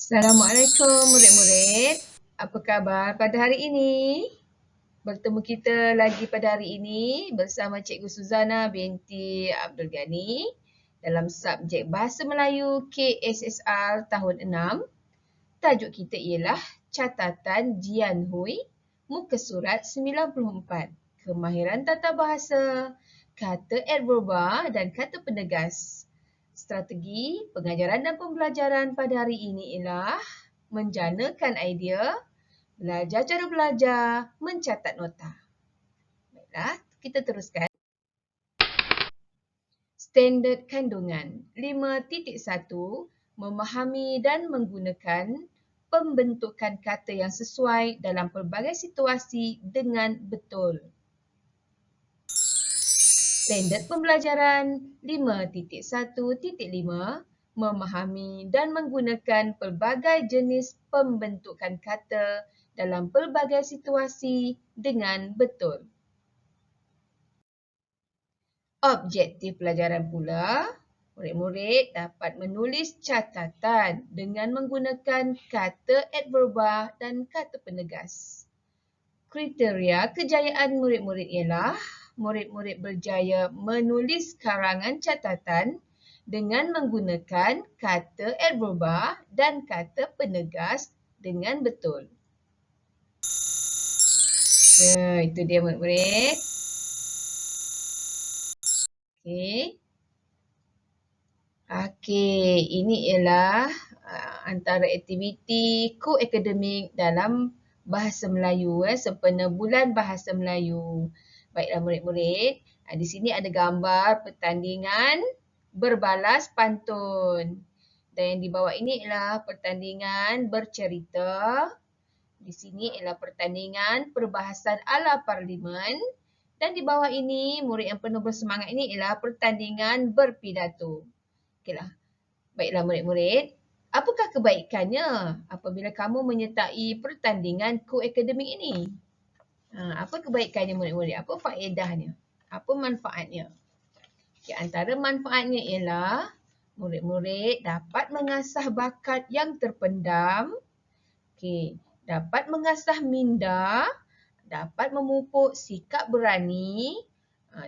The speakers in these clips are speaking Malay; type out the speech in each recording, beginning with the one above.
Assalamualaikum murid-murid. Apa khabar pada hari ini? Bertemu kita lagi pada hari ini bersama Cikgu Suzana binti Abdul Ghani dalam subjek Bahasa Melayu KSSR tahun 6. Tajuk kita ialah Catatan Jian Hui, muka surat 94. Kemahiran tata bahasa, kata adverba dan kata penegas. Strategi pengajaran dan pembelajaran pada hari ini ialah menjanakan idea, belajar cara belajar, mencatat nota. Baiklah, kita teruskan. Standard kandungan 5.1 memahami dan menggunakan pembentukan kata yang sesuai dalam pelbagai situasi dengan betul. Standard pembelajaran 5.1.5 memahami dan menggunakan pelbagai jenis pembentukan kata dalam pelbagai situasi dengan betul. Objektif pelajaran pula, murid-murid dapat menulis catatan dengan menggunakan kata adverba dan kata penegas. Kriteria kejayaan murid-murid ialah murid-murid berjaya menulis karangan catatan dengan menggunakan kata adverba dan kata penegas dengan betul. Itu dia murid-murid. Okey, ini ialah antara aktiviti ko-akademik dalam Bahasa Melayu sempena Bulan Bahasa Melayu. Baiklah murid-murid, di sini ada gambar pertandingan berbalas pantun. Dan yang di bawah ini ialah pertandingan bercerita. Di sini ialah pertandingan perbahasan ala parlimen. Dan di bawah ini, murid yang penuh bersemangat ini ialah pertandingan berpidato. Okeylah. Baiklah murid-murid, apakah kebaikannya apabila kamu menyertai pertandingan ko-akademik ini? Apa kebaikannya murid-murid? Apa faedahnya? Apa manfaatnya? Okay, antara manfaatnya ialah murid-murid dapat mengasah bakat yang terpendam, dapat mengasah minda, dapat memupuk sikap berani,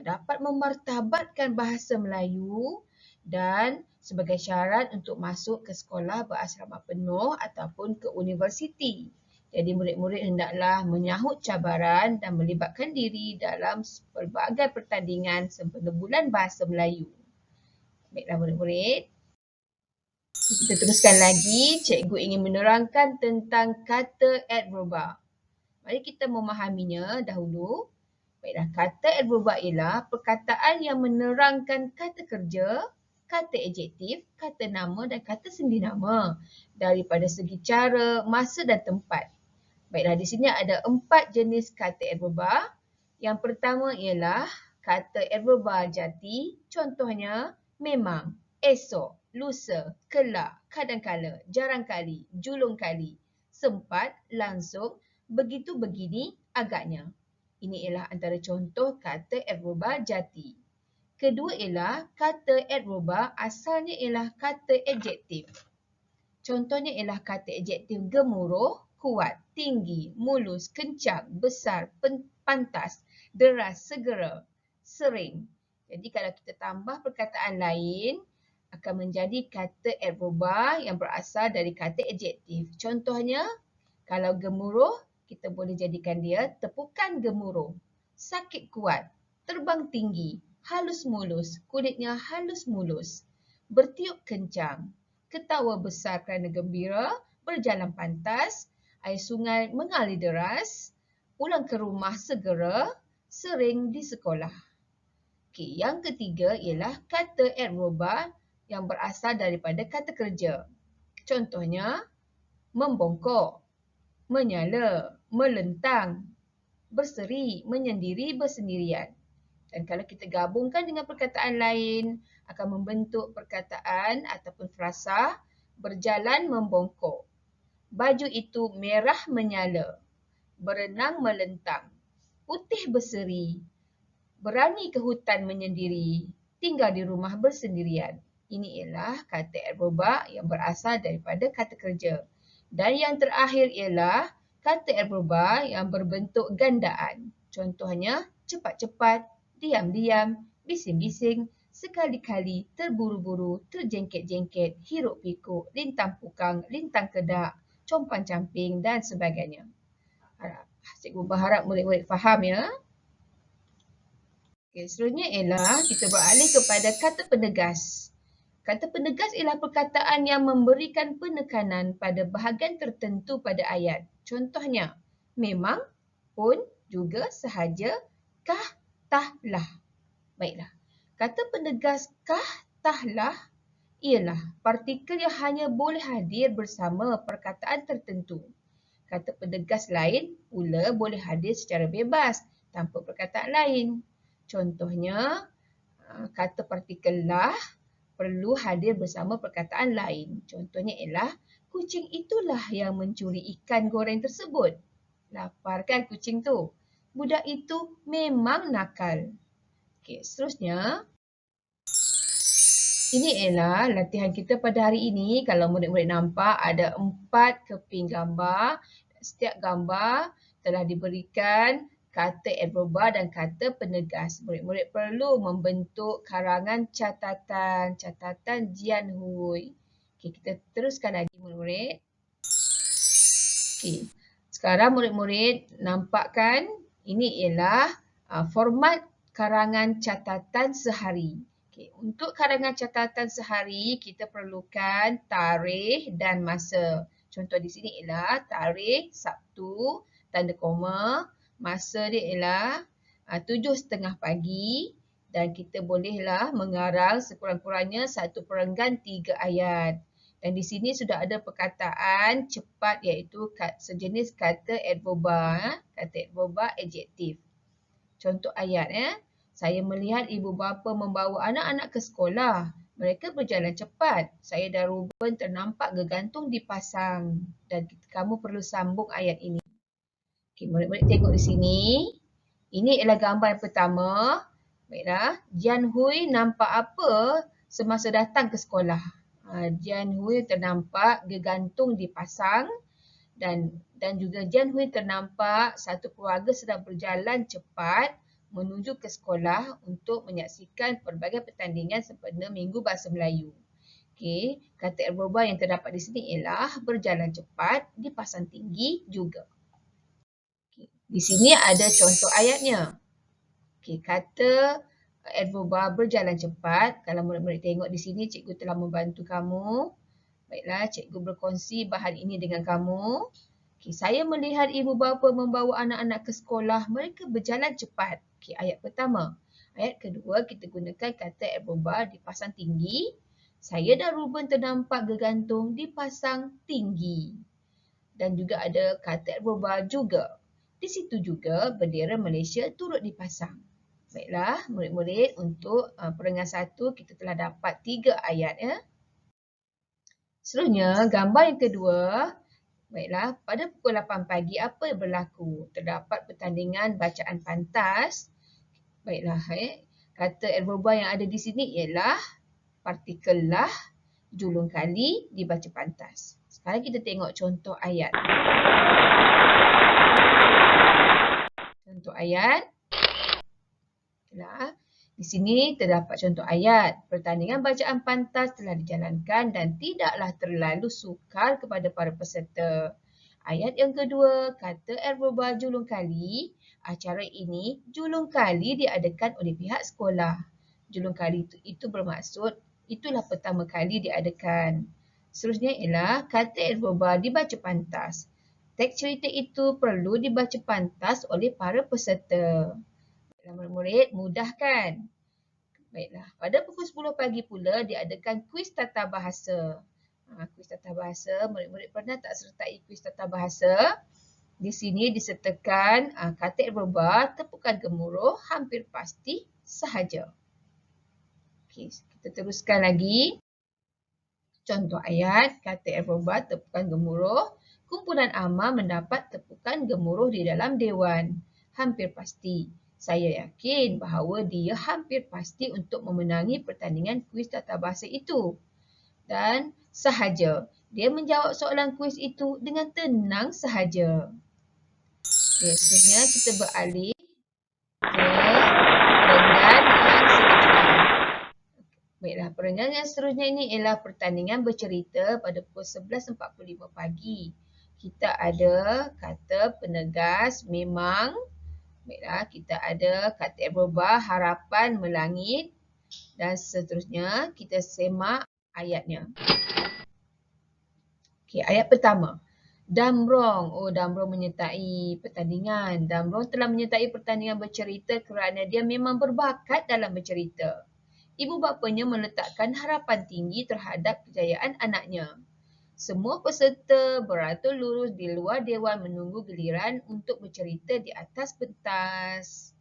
dapat memartabatkan bahasa Melayu dan sebagai syarat untuk masuk ke sekolah berasrama penuh ataupun ke universiti. Jadi murid-murid hendaklah menyahut cabaran dan melibatkan diri dalam pelbagai pertandingan sempena Bulan Bahasa Melayu. Baiklah murid-murid. Kita teruskan lagi. Cikgu ingin menerangkan tentang kata adverba. Mari kita memahaminya dahulu. Baiklah, kata adverba ialah perkataan yang menerangkan kata kerja, kata adjektif, kata nama dan kata sendinama daripada segi cara, masa dan tempat. Baiklah, di sini ada 4 jenis kata adverba. Yang pertama ialah kata adverba jati, contohnya memang, esok, lusa, kelak, kadangkala, jarangkali, julung kali, sempat, langsung, begitu begini, agaknya. Ini ialah antara contoh kata adverba jati. Kedua ialah kata adverba asalnya ialah kata adjektif. Contohnya ialah kata adjektif gemuruh, kuat, tinggi, mulus, kencang, besar, pantas, deras, segera, sering. Jadi kalau kita tambah perkataan lain, akan menjadi kata adverba yang berasal dari kata adjektif. Contohnya, kalau gemuruh, kita boleh jadikan dia tepukan gemuruh. Sakit kuat, terbang tinggi, halus mulus, kulitnya halus mulus. Bertiup kencang, ketawa besar kerana gembira, berjalan pantas, air sungai mengalir deras, pulang ke rumah segera, sering di sekolah. Okey, yang ketiga ialah kata adverba yang berasal daripada kata kerja. Contohnya, membongkok, menyala, melentang, berseri, menyendiri, bersendirian. Dan kalau kita gabungkan dengan perkataan lain, akan membentuk perkataan ataupun frasa berjalan membongkok. Baju itu merah menyala, berenang melentang, putih berseri, berani ke hutan menyendiri, tinggal di rumah bersendirian. Ini ialah kata adverba yang berasal daripada kata kerja. Dan yang terakhir ialah kata adverba yang berbentuk gandaan. Contohnya, cepat-cepat, diam-diam, bising-bising, sekali-kali, terburu-buru, terjengket-jengket, hiruk-pikuk, lintang pukang, lintang kedak, compang-camping dan sebagainya. Cikgu berharap murid-murid faham ya. Okey, seterusnya ialah kita beralih kepada kata penegas. Kata penegas ialah perkataan yang memberikan penekanan pada bahagian tertentu pada ayat. Contohnya, memang, pun, juga, sahaja, kah, tah, lah. Baiklah. Kata penegas kah, tah, lah ialah partikel yang hanya boleh hadir bersama perkataan tertentu. Kata penegas lain pula boleh hadir secara bebas tanpa perkataan lain. Contohnya, kata partikel lah perlu hadir bersama perkataan lain. Contohnya ialah, kucing itulah yang mencuri ikan goreng tersebut. Lapar kan kucing tu? Budak itu memang nakal. Okey, seterusnya. Ini ialah latihan kita pada hari ini. Kalau murid-murid nampak ada 4 keping gambar. Setiap gambar telah diberikan kata adverba dan kata penegas. Murid-murid perlu membentuk karangan catatan. Catatan Jian Hui. Okey, kita teruskan lagi murid-murid. Okey, sekarang murid-murid nampak kan? Ini ialah format karangan catatan sehari. Okay. Untuk karangan catatan sehari, kita perlukan tarikh dan masa. Contoh di sini ialah tarikh Sabtu, tanda koma. Masa dia ialah 7.30 pagi dan kita bolehlah mengarang sekurang-kurangnya 1/3 ayat. Dan di sini sudah ada perkataan cepat iaitu sejenis kata adverba. Kata adverba adjektif. Contoh ayat ya. Saya melihat ibu bapa membawa anak-anak ke sekolah. Mereka berjalan cepat. Saya dan Ruben ternampak gegantung dipasang. Dan kamu perlu sambung ayat ini. Okey, murid-murid tengok di sini. Ini ialah gambar yang pertama. Baiklah, Jian Hui nampak apa semasa datang ke sekolah? Jian Hui ternampak gegantung dipasang dan juga Jian Hui ternampak satu keluarga sedang berjalan cepat menuju ke sekolah untuk menyaksikan pelbagai pertandingan sempena Minggu Bahasa Melayu. Okey, kata adverba yang terdapat di sini ialah berjalan cepat, dipasang tinggi juga. Okay. Di sini ada contoh ayatnya. Okey, kata adverba berjalan cepat. Kalau murid-murid tengok di sini, cikgu telah membantu kamu. Baiklah, cikgu berkongsi bahan ini dengan kamu. Okay, saya melihat ibu bapa membawa anak-anak ke sekolah. Mereka berjalan cepat. Okay, ayat pertama. Ayat kedua, kita gunakan kata adverba dipasang tinggi. Saya dan Ruben ternampak gegantung dipasang tinggi. Dan juga ada kata adverba juga. Di situ juga bendera Malaysia turut dipasang. Baiklah, murid-murid, untuk perengan 1 kita telah dapat 3 ayat ya. Seterusnya, gambar yang kedua. Baiklah, pada pukul 8 pagi apa yang berlaku? Terdapat pertandingan bacaan pantas. Baiklah, kata adverba yang ada di sini ialah partikel lah, julung kali, dibaca pantas. Sekarang kita tengok contoh ayat. Contoh ayat. Baiklah. Di sini terdapat contoh ayat. Pertandingan bacaan pantas telah dijalankan dan tidaklah terlalu sukar kepada para peserta. Ayat yang kedua, kata adverba julung kali. Acara ini julung kali diadakan oleh pihak sekolah. Julung kali itu bermaksud itulah pertama kali diadakan. Seterusnya ialah kata adverba dibaca pantas. Teks cerita itu perlu dibaca pantas oleh para peserta. Murid-murid, mudah kan? Baiklah, pada pukul 10 pagi pula diadakan kuis tata bahasa. Kuis tata bahasa, murid-murid pernah tak sertai kuis tata bahasa? Di sini disertakan kata adverba, tepukan gemuruh, hampir pasti, sahaja. Okey, kita teruskan lagi. Contoh ayat, kata adverba, tepukan gemuruh. Kumpulan amal mendapat tepukan gemuruh di dalam dewan. Hampir pasti. Saya yakin bahawa dia hampir pasti untuk memenangi pertandingan kuis tata bahasa itu. Dan sahaja, dia menjawab soalan kuis itu dengan tenang sahaja. Okay, seterusnya kita beralih ke perenggan yang seterusnya. Baiklah, perenggan yang seterusnya ini ialah pertandingan bercerita pada pukul 11.45 pagi. Kita ada kata penegas memang. Baiklah, kita ada kata berubah harapan melangit dan seterusnya kita semak ayatnya. Okey, ayat pertama. Damrong. Oh, Damrong menyertai pertandingan. Damrong telah menyertai pertandingan bercerita kerana dia memang berbakat dalam bercerita. Ibu bapanya meletakkan harapan tinggi terhadap kejayaan anaknya. Semua peserta beratur lurus di luar dewan menunggu giliran untuk bercerita di atas pentas.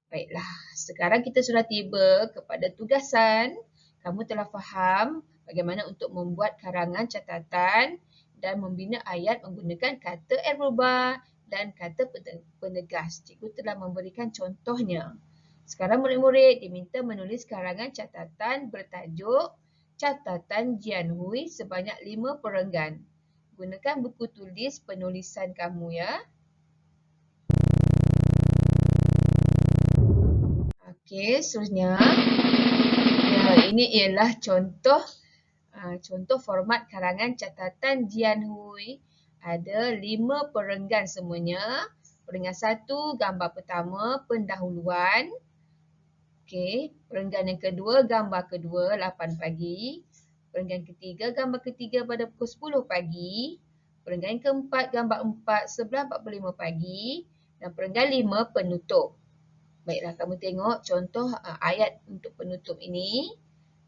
Baiklah, sekarang kita sudah tiba kepada tugasan. Kamu telah faham bagaimana untuk membuat karangan catatan dan membina ayat menggunakan kata erubah dan kata penegas. Cikgu telah memberikan contohnya. Sekarang murid-murid diminta menulis karangan catatan bertajuk Catatan Jian Hui sebanyak 5 perenggan. Gunakan buku tulis penulisan kamu ya. Okey, seterusnya. Ya, ini ialah contoh format karangan catatan Jian Hui. Ada 5 perenggan semuanya. Perenggan 1, gambar pertama, pendahuluan. Okey, perenggan yang kedua, gambar kedua, 8 pagi. Perenggan ketiga, gambar ketiga pada pukul 10 pagi. Perenggan keempat, gambar 4, 11.45 pagi. Dan perenggan 5, penutup. Baiklah, kamu tengok contoh ayat untuk penutup ini.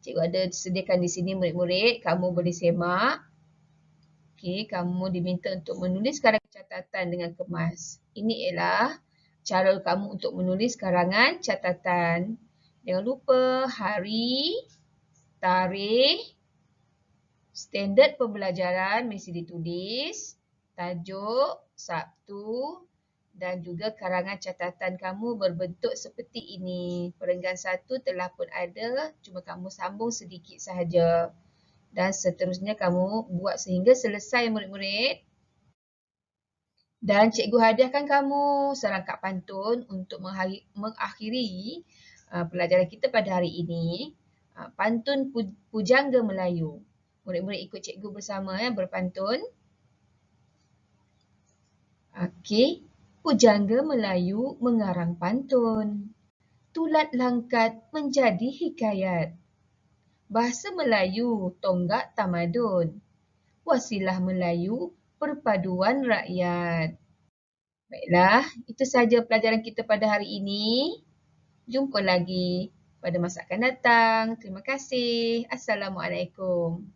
Cikgu ada sediakan di sini murid-murid. Kamu boleh semak. Okey, kamu diminta untuk menulis karangan catatan dengan kemas. Ini ialah cara kamu untuk menulis karangan catatan. Jangan lupa hari, tarikh, standard pembelajaran mesti ditulis, tajuk, Sabtu dan juga karangan catatan kamu berbentuk seperti ini. Perenggan 1 telah pun ada, cuma kamu sambung sedikit sahaja. Dan seterusnya kamu buat sehingga selesai murid-murid. Dan cikgu hadiahkan kamu serangkap pantun untuk mengakhiri pelajaran kita pada hari ini. Pantun Pujangga Melayu. Murid-murid ikut cikgu bersama ya berpantun. Okey. Pujangga Melayu mengarang pantun. Tulat langkat menjadi hikayat. Bahasa Melayu tonggak tamadun. Wasilah Melayu perpaduan rakyat. Baiklah, itu sahaja pelajaran kita pada hari ini. Jumpa lagi pada masa akan datang. Terima kasih. Assalamualaikum.